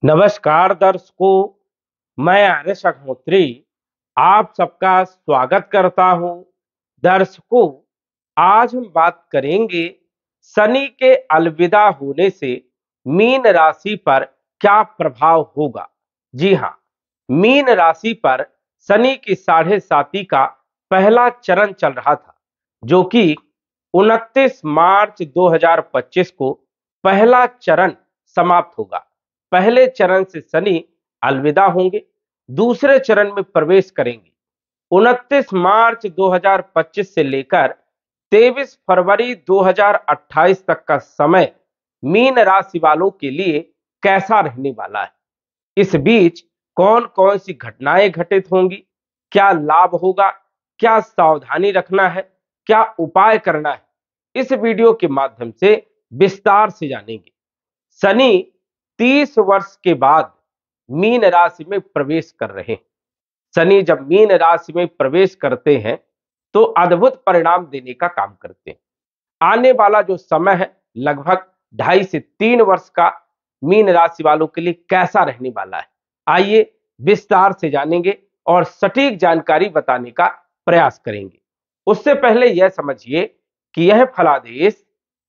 नमस्कार दर्शकों, मैं आर्यश अग्निहोत्री आप सबका स्वागत करता हूं। दर्शकों, आज हम बात करेंगे शनि के अलविदा होने से मीन राशि पर क्या प्रभाव होगा। जी हां, मीन राशि पर शनि की साढ़े साती का पहला चरण चल रहा था, जो कि 29 मार्च 2025 को पहला चरण समाप्त होगा। पहले चरण से शनि अलविदा होंगे, दूसरे चरण में प्रवेश करेंगे। 29 मार्च 2025 से लेकर 23 फरवरी 2028 तक का समय मीन राशि वालों के लिए कैसा रहने वाला है। इस बीच कौन कौन सी घटनाएं घटित होंगी, क्या लाभ होगा, क्या सावधानी रखना है, क्या उपाय करना है, इस वीडियो के माध्यम से विस्तार से जानेंगे। शनि 30 वर्ष के बाद मीन राशि में प्रवेश कर रहे हैं। शनि जब मीन राशि में प्रवेश करते हैं तो अद्भुत परिणाम देने का काम करते हैं। आने वाला जो समय है लगभग 2.5 से 3 वर्ष का मीन राशि वालों के लिए कैसा रहने वाला है, आइए विस्तार से जानेंगे और सटीक जानकारी बताने का प्रयास करेंगे। उससे पहले यह समझिए कि यह फलादेश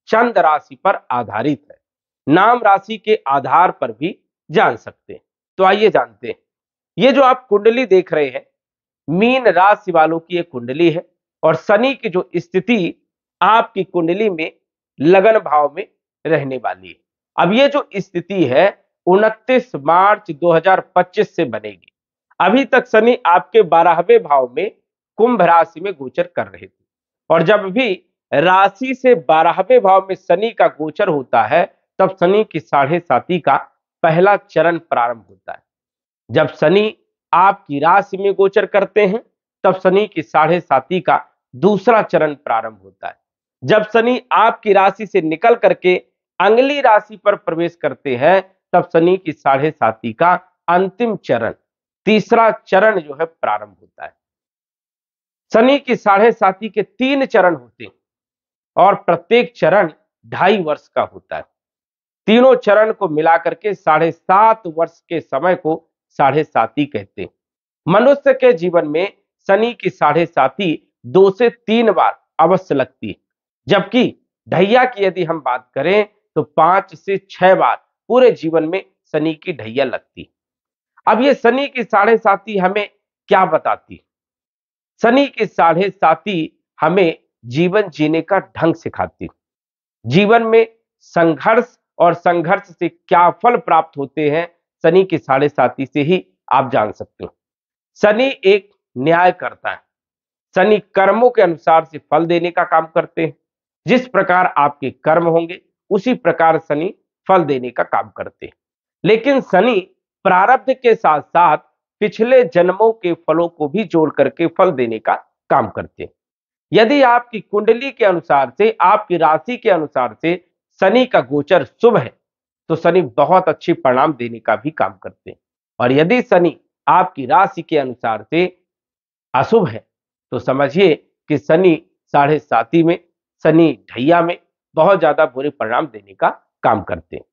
चंद्र राशि पर आधारित है, नाम राशि के आधार पर भी जान सकते हैं। तो आइए जानते हैं। ये जो आप कुंडली देख रहे हैं, मीन राशि वालों की एक कुंडली है और शनि की जो स्थिति आपकी कुंडली में लगन भाव में रहने वाली है। अब ये जो स्थिति है 29 मार्च 2025 से बनेगी। अभी तक शनि आपके 12वें भाव में कुंभ राशि में गोचर कर रहे थे, और जब भी राशि से 12वें भाव में शनि का गोचर होता है तब शनि की साढ़े साती का पहला चरण प्रारंभ होता है। जब शनि आपकी राशि में गोचर करते हैं तब शनि की साढ़े साती का दूसरा चरण प्रारंभ होता है। जब शनि आपकी राशि से निकल करके अगली राशि पर प्रवेश करते हैं तब शनि की साढ़े साती का अंतिम चरण, तीसरा चरण जो है प्रारंभ होता है। शनि की साढ़े साती के 3 चरण होते हैं और प्रत्येक चरण 2.5 वर्ष का होता है। तीनों चरण को मिलाकर के 7.5 वर्ष के समय को साढ़े साती कहते हैं। मनुष्य के जीवन में शनि की साढ़े साती 2 से 3 बार अवश्य लगती है, जबकि ढैया की यदि हम बात करें तो 5 से 6 बार पूरे जीवन में शनि की ढैया लगती है। अब ये शनि की साढ़े साती हमें क्या बताती है? शनि की साढ़े साती हमें जीवन जीने का ढंग सिखाती है। जीवन में संघर्ष और संघर्ष से क्या फल प्राप्त होते हैं, शनि की साढ़े साती से ही आप जान सकते हैं। शनि एक न्याय करता है। शनि कर्मों के अनुसार से फल देने का काम करते हैं। जिस प्रकार आपके कर्म होंगे उसी प्रकार शनि फल देने का काम करते हैं। लेकिन शनि प्रारब्ध के साथ साथ पिछले जन्मों के फलों को भी जोड़ करके फल देने का काम करते हैं। यदि आपकी कुंडली के अनुसार से, आपकी राशि के अनुसार से शनि का गोचर शुभ है तो शनि बहुत अच्छी परिणाम देने का भी काम करते हैं, और यदि शनि आपकी राशि के अनुसार से अशुभ है तो समझिए कि शनि साढ़े साती में, शनि ढैया में बहुत ज्यादा बुरे परिणाम देने का काम करते हैं।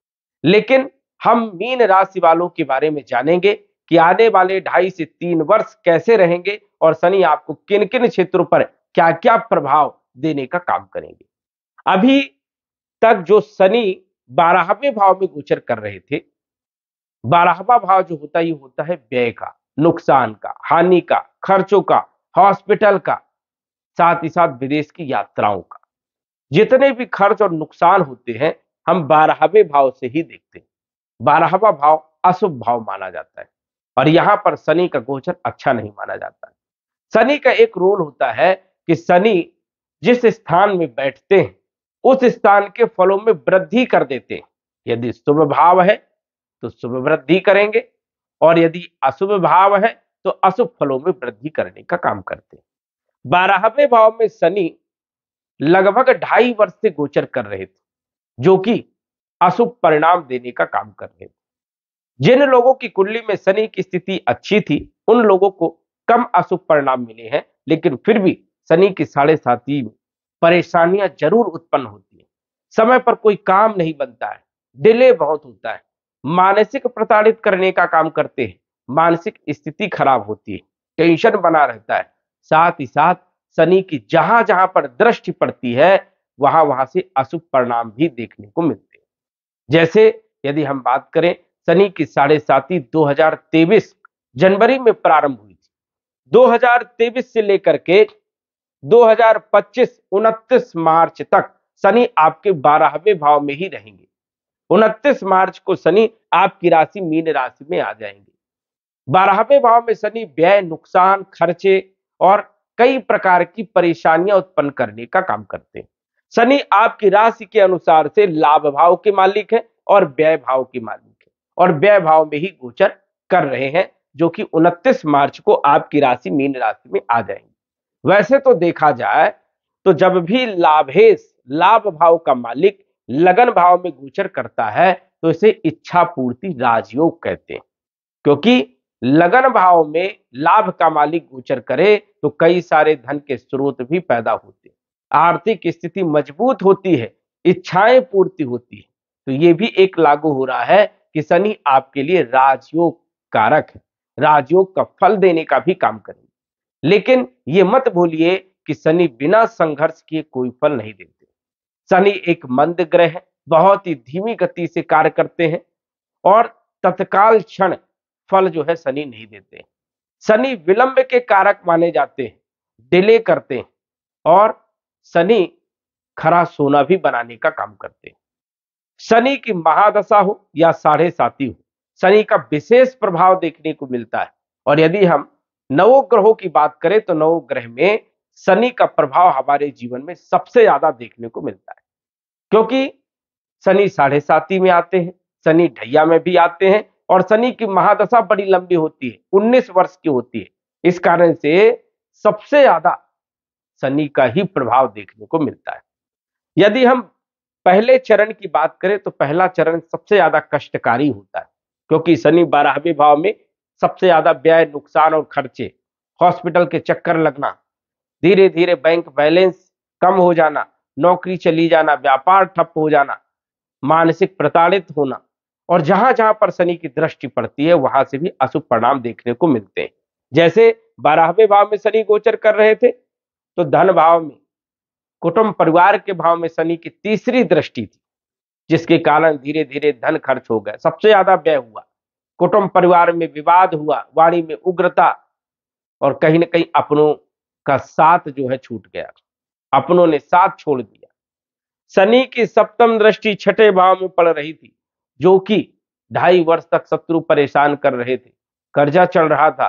लेकिन हम मीन राशि वालों के बारे में जानेंगे कि आने वाले 2.5 से 3 वर्ष कैसे रहेंगे और शनि आपको किन किन क्षेत्रों पर क्या क्या प्रभाव देने का काम करेंगे। अभी तक जो शनि 12वें भाव में गोचर कर रहे थे, 12वां भाव जो होता है ये होता है व्यय का, नुकसान का, हानि का, खर्चों का, हॉस्पिटल का, साथ ही साथ विदेश की यात्राओं का। जितने भी खर्च और नुकसान होते हैं हम 12वें भाव से ही देखते हैं। 12वां भाव अशुभ भाव माना जाता है और यहां पर शनि का गोचर अच्छा नहीं माना जाता है। शनि का एक रोल होता है कि शनि जिस स्थान में बैठते हैं उस स्थान के फलों में वृद्धि कर देते हैं। यदि शुभ भाव है तो शुभ वृद्धि करेंगे, और यदि अशुभ भाव है तो अशुभ फलों में वृद्धि करने का काम करते हैं। 12वें भाव में शनि लगभग 2.5 वर्ष से गोचर कर रहे थे, जो कि अशुभ परिणाम देने का काम कर रहे थे। जिन लोगों की कुंडली में शनि की स्थिति अच्छी थी उन लोगों को कम अशुभ परिणाम मिले हैं, लेकिन फिर भी शनि की साढ़े साती में परेशानियां जरूर उत्पन्न होती है। समय पर कोई काम नहीं बनता है, डिले बहुत होता है, मानसिक प्रताड़ित करने का काम करते हैं, मानसिक स्थिति खराब होती है, टेंशन बना रहता है। साथ ही साथ शनि की जहां जहां पर दृष्टि पड़ती है वहां वहां से अशुभ परिणाम भी देखने को मिलते हैं। जैसे यदि हम बात करें, शनि की साढ़े साती 2023 जनवरी में प्रारंभ हुई थी। 2023 से लेकर के 2025 29 मार्च तक शनि आपके 12वें भाव में ही रहेंगे। 29 मार्च को शनि आपकी राशि मीन राशि में आ जाएंगे। 12वें भाव में शनि व्यय, नुकसान, खर्चे और कई प्रकार की परेशानियां उत्पन्न करने का काम करते हैं। शनि आपकी राशि के अनुसार से लाभ भाव के मालिक है और व्यय भाव के मालिक है, और व्यय भाव में ही गोचर कर रहे हैं, जो कि 29 मार्च को आपकी राशि मीन राशि में आ जाएंगे। वैसे तो देखा जाए तो जब भी लाभेश, लाभ भाव का मालिक लगन भाव में गोचर करता है तो इसे इच्छा पूर्ति राजयोग कहते हैं, क्योंकि लगन भाव में लाभ का मालिक गोचर करे तो कई सारे धन के स्रोत भी पैदा होते हैं, आर्थिक स्थिति मजबूत होती है, इच्छाएं पूर्ति होती है। तो ये भी एक लागू हो रहा है कि शनि आपके लिए राजयोग कारक है, राजयोग का फल देने का भी काम करेंगे। लेकिन ये मत भूलिए कि शनि बिना संघर्ष किए कोई फल नहीं देते। शनि एक मंद ग्रह है, बहुत ही धीमी गति से कार्य करते हैं और तत्काल क्षण फल जो है शनि नहीं देते। शनि विलंब के कारक माने जाते हैं, डिले करते हैं, और शनि खरा सोना भी बनाने का काम करते हैं। शनि की महादशा हो या साढ़े साती हो, शनि का विशेष प्रभाव देखने को मिलता है। और यदि हम नवग्रहों की बात करें तो नवग्रह में शनि का प्रभाव हमारे जीवन में सबसे ज्यादा देखने को मिलता है, क्योंकि शनि साढ़े साती में आते हैं, शनि ढैया में भी आते हैं, और शनि की महादशा बड़ी लंबी होती है, 19 वर्ष की होती है। इस कारण से सबसे ज्यादा शनि का ही प्रभाव देखने को मिलता है। यदि हम पहले चरण की बात करें तो पहला चरण सबसे ज्यादा कष्टकारी होता है, क्योंकि शनि 12वें भाव में सबसे ज्यादा व्यय, नुकसान और खर्चे, हॉस्पिटल के चक्कर लगना, धीरे धीरे बैंक बैलेंस कम हो जाना, नौकरी चली जाना, व्यापार ठप हो जाना, मानसिक प्रताड़ित होना, और जहां जहां पर शनि की दृष्टि पड़ती है वहां से भी अशुभ परिणाम देखने को मिलते हैं। जैसे 12वें भाव में शनि गोचर कर रहे थे तो धन भाव में, कुटुंब परिवार के भाव में शनि की तीसरी दृष्टि थी, जिसके कारण धीरे धीरे धन खर्च हो गया, सबसे ज्यादा व्यय हुआ, कुटुंब परिवार में विवाद हुआ, वाणी में उग्रता, और कहीं ना कहीं अपनों का साथ जो है छूट गया, अपनों ने साथ छोड़ दिया। शनि की सप्तम दृष्टि छठे भाव में पड़ रही थी, जो कि 2.5 वर्ष तक शत्रु परेशान कर रहे थे, कर्जा चल रहा था,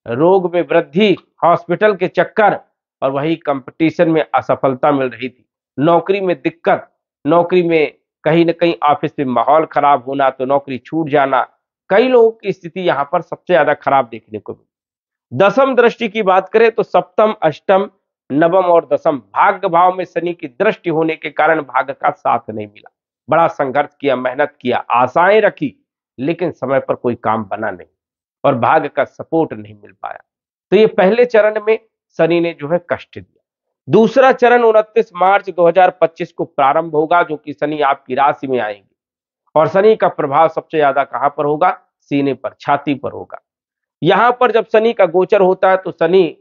रोग में वृद्धि, हॉस्पिटल के चक्कर, और वही कंपटीशन में असफलता मिल रही थी, नौकरी में दिक्कत, नौकरी में कहीं ना कहीं ऑफिस में माहौल खराब होना, तो नौकरी छूट जाना, कई लोगों की स्थिति यहां पर सबसे ज्यादा खराब देखने को मिली। दसम दृष्टि की बात करें तो सप्तम, अष्टम, नवम और दसम भाग्य भाव में शनि की दृष्टि होने के कारण भाग्य का साथ नहीं मिला, बड़ा संघर्ष किया, मेहनत किया, आशाएं रखी, लेकिन समय पर कोई काम बना नहीं और भाग्य का सपोर्ट नहीं मिल पाया। तो ये पहले चरण में शनि ने जो है कष्ट दिया। दूसरा चरण 29 मार्च 2025 को प्रारंभ होगा, जो कि शनि आपकी राशि में आएंगे, और शनि का प्रभाव सबसे ज्यादा कहां पर होगा? सीने पर, छाती पर होगा। यहां पर जब शनि का गोचर होता है तो शनि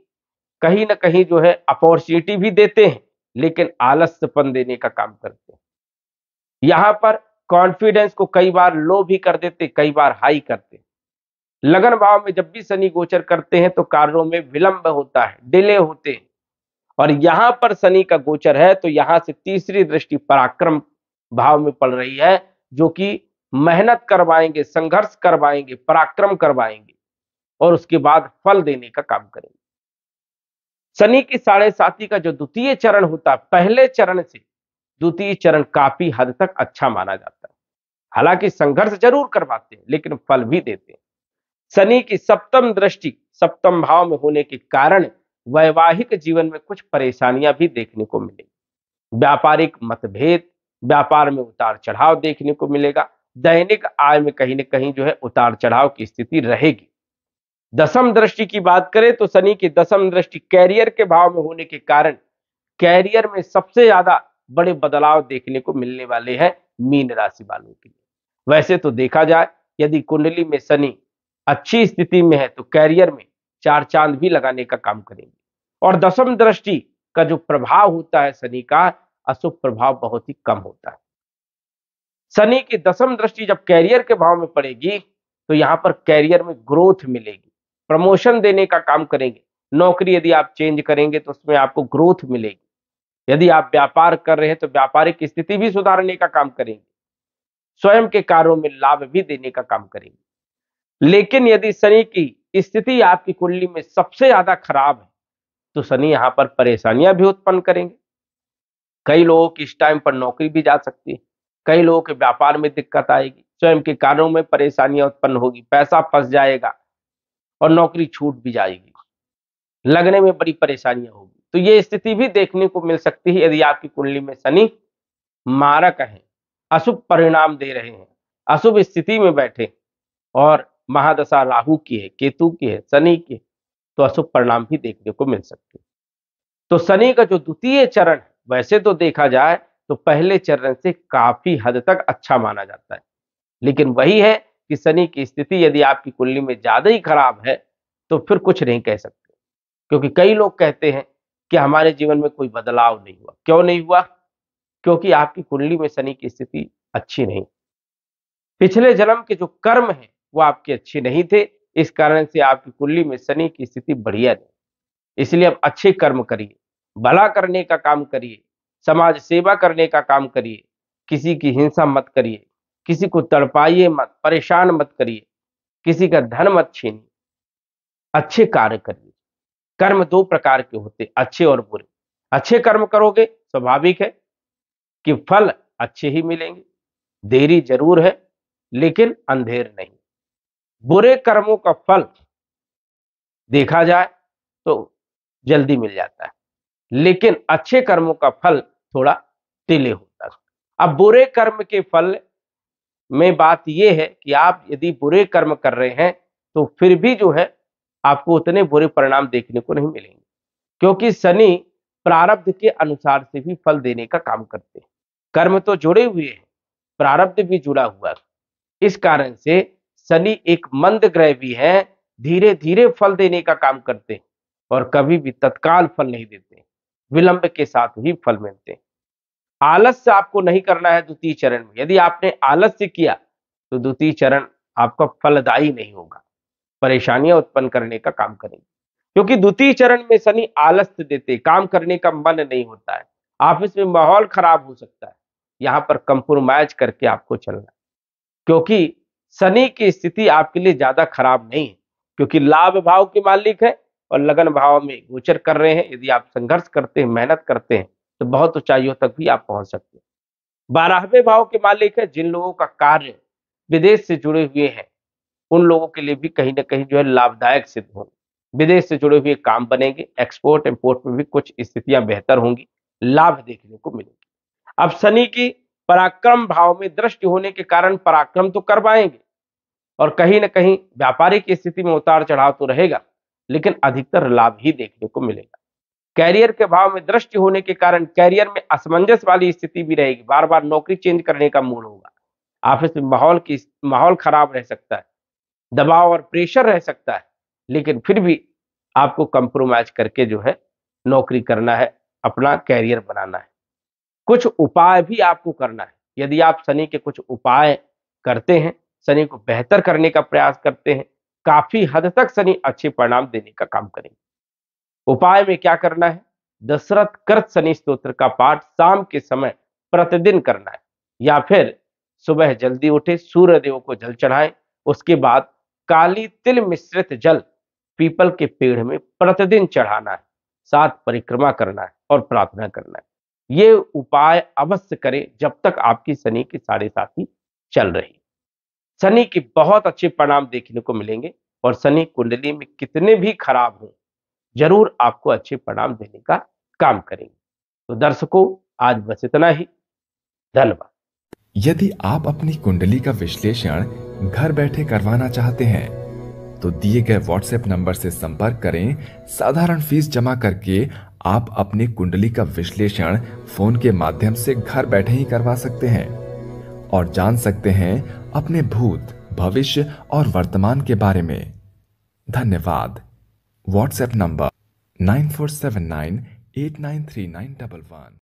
कहीं ना कहीं जो है अपॉर्चुनिटी भी देते हैं, लेकिन आलस्यपन देने का काम करते हैं। यहां पर कॉन्फिडेंस को कई बार लो भी कर देते, कई बार हाई करते हैं। लगन भाव में जब भी शनि गोचर करते हैं तो कार्यों में विलंब होता है, डिले होते हैं, और यहां पर शनि का गोचर है तो यहां से तीसरी दृष्टि पराक्रम भाव में पड़ रही है, जो कि मेहनत करवाएंगे, संघर्ष करवाएंगे, पराक्रम करवाएंगे, और उसके बाद फल देने का काम करेंगे। शनि की साढ़े साती का जो द्वितीय चरण होता है, पहले चरण से द्वितीय चरण काफी हद तक अच्छा माना जाता है। हालांकि संघर्ष जरूर करवाते हैं लेकिन फल भी देते हैं। शनि की सप्तम दृष्टि सप्तम भाव में होने के कारण वैवाहिक जीवन में कुछ परेशानियां भी देखने को मिलेगी। व्यापारिक मतभेद, व्यापार में उतार चढ़ाव देखने को मिलेगा। दैनिक आय में कहीं ना कहीं जो है उतार चढ़ाव की स्थिति रहेगी। दसम दृष्टि की बात करें तो शनि की दसम दृष्टि कैरियर के भाव में होने के कारण कैरियर में सबसे ज्यादा बड़े बदलाव देखने को मिलने वाले हैं मीन राशि वालों के लिए। वैसे तो देखा जाए यदि कुंडली में शनि अच्छी स्थिति में है तो कैरियर में चार चांद भी लगाने का काम करेंगे। और दशम दृष्टि का जो प्रभाव होता है शनि का, अशुभ प्रभाव बहुत ही कम होता है। शनि की दशम दृष्टि जब कैरियर के भाव में पड़ेगी तो यहां पर कैरियर में ग्रोथ मिलेगी, प्रमोशन देने का काम करेंगे। नौकरी यदि आप चेंज करेंगे तो उसमें आपको ग्रोथ मिलेगी। यदि आप व्यापार कर रहे हैं तो व्यापारिक स्थिति भी सुधारने का काम करेंगे, स्वयं के कार्यों में लाभ भी देने का काम करेंगे। लेकिन यदि शनि की स्थिति आपकी कुंडली में सबसे ज्यादा खराब है तो शनि यहां पर परेशानियां भी उत्पन्न करेंगे। कई लोगों की इस टाइम पर नौकरी भी जा सकती है, कई लोगों के व्यापार में दिक्कत आएगी, स्वयं के कार्यों में परेशानियां उत्पन्न होगी, पैसा फंस जाएगा और नौकरी छूट भी जाएगी, लगने में बड़ी परेशानियां होगी। तो ये स्थिति भी देखने को मिल सकती है यदि आपकी कुंडली में शनि मारक है, अशुभ परिणाम दे रहे हैं, अशुभ स्थिति में बैठे और महादशा राहु की है, केतु की है, शनि की है, तो अशुभ परिणाम भी देखने को मिल सकते हैं। तो शनि का जो द्वितीय चरण है, वैसे तो देखा जाए तो पहले चरण से काफी हद तक अच्छा माना जाता है, लेकिन वही है कि शनि की स्थिति यदि आपकी कुंडली में ज्यादा ही खराब है तो फिर कुछ नहीं कह सकते। क्योंकि कई लोग कहते हैं कि हमारे जीवन में कोई बदलाव नहीं हुआ। क्यों नहीं हुआ? क्योंकि आपकी कुंडली में शनि की स्थिति अच्छी नहीं, पिछले जन्म के जो कर्म है वो आपके अच्छे नहीं थे, इस कारण से आपकी कुंडली में शनि की स्थिति बढ़िया नहीं। इसलिए अब अच्छे कर्म करिए, भला करने का काम करिए, समाज सेवा करने का काम करिए, किसी की हिंसा मत करिए, किसी को तड़पाइए मत, परेशान मत करिए, किसी का धन मत छीनिए, अच्छे कार्य करिए। कर्म दो प्रकार के होते, अच्छे और बुरे। अच्छे कर्म करोगे स्वाभाविक है कि फल अच्छे ही मिलेंगे, देरी जरूर है लेकिन अंधेर नहीं। बुरे कर्मों का फल देखा जाए तो जल्दी मिल जाता है, लेकिन अच्छे कर्मों का फल थोड़ा डिले होता है। अब बुरे कर्म के फल में बात यह है कि आप यदि बुरे कर्म कर रहे हैं तो फिर भी जो है आपको उतने बुरे परिणाम देखने को नहीं मिलेंगे, क्योंकि शनि प्रारब्ध के अनुसार से भी फल देने का काम करते हैं। कर्म तो जुड़े हुए हैं, प्रारब्ध भी जुड़ा हुआ है। इस कारण से शनि एक मंद ग्रह भी है, धीरे धीरे फल देने का काम करते हैं और कभी भी तत्काल फल नहीं देते, विलंब के साथ ही फल मिलते हैं। आलस्य आपको नहीं करना है द्वितीय चरण में। यदि आपने आलस्य किया तो द्वितीय चरण आपका फलदायी नहीं होगा, परेशानियां उत्पन्न करने का काम करेंगे। क्योंकि द्वितीय चरण में शनि आलस्य देते, काम करने का मन नहीं होता है, ऑफिस में माहौल खराब हो सकता है। यहां पर कंप्रोमाइज करके आपको चलना है, क्योंकि शनि की स्थिति आपके लिए ज्यादा खराब नहीं है, क्योंकि लाभ भाव के मालिक है और लगन भाव में गोचर कर रहे हैं। यदि आप संघर्ष करते हैं, मेहनत करते हैं तो बहुत ऊंचाइयों तक भी आप पहुंच सकते हैं। 12वें भाव के मालिक है, जिन लोगों का कार्य विदेश से जुड़े हुए हैं उन लोगों के लिए भी कहीं ना कहीं जो है लाभदायक सिद्ध होंगे। विदेश से जुड़े हुए काम बनेंगे, एक्सपोर्ट इंपोर्ट में भी कुछ स्थितियां बेहतर होंगी, लाभ देखने को मिलेंगे। अब शनि की पराक्रम भाव में दृष्टि होने के कारण पराक्रम तो कर पाएंगे और कहीं ना कहीं व्यापारिक स्थिति में उतार चढ़ाव तो रहेगा, लेकिन अधिकतर लाभ ही देखने को मिलेगा। कैरियर के भाव में दृष्टि होने के कारण कैरियर में असमंजस वाली स्थिति भी रहेगी, बार बार नौकरी चेंज करने का मूड होगा, ऑफिस में माहौल खराब रह सकता है, दबाव और प्रेशर रह सकता है, लेकिन फिर भी आपको कंप्रोमाइज करके जो है नौकरी करना है, अपना कैरियर बनाना है। कुछ उपाय भी आपको करना है। यदि आप शनि के कुछ उपाय करते हैं, शनि को बेहतर करने का प्रयास करते हैं, काफी हद तक शनि अच्छे परिणाम देने का काम करेंगे। उपाय में क्या करना है? दशरथ कृत शनि स्तोत्र का पाठ शाम के समय प्रतिदिन करना है, या फिर सुबह जल्दी उठे, सूर्य देव को जल चढ़ाएं, उसके बाद काली तिल मिश्रित जल पीपल के पेड़ में प्रतिदिन चढ़ाना है, 7 परिक्रमा करना है और प्रार्थना करना है। ये उपाय अवश्य करें जब तक आपकी शनि की 7.5 चल रही। शनि के बहुत अच्छे परिणाम देखने को मिलेंगे और शनि कुंडली में कितने भी खराब हों, जरूर आपको अच्छे परिणाम देने का काम करेंगे। तो दर्शकों, आज बस इतना ही। धन्यवाद। यदि आप अपनी कुंडली का विश्लेषण घर बैठे करवाना चाहते हैं तो दिए गए व्हाट्सएप नंबर से संपर्क करें। साधारण फीस जमा करके आप अपनी कुंडली का विश्लेषण फोन के माध्यम से घर बैठे ही करवा सकते हैं और जान सकते हैं अपने भूत, भविष्य और वर्तमान के बारे में। धन्यवाद। WhatsApp number 9479893911।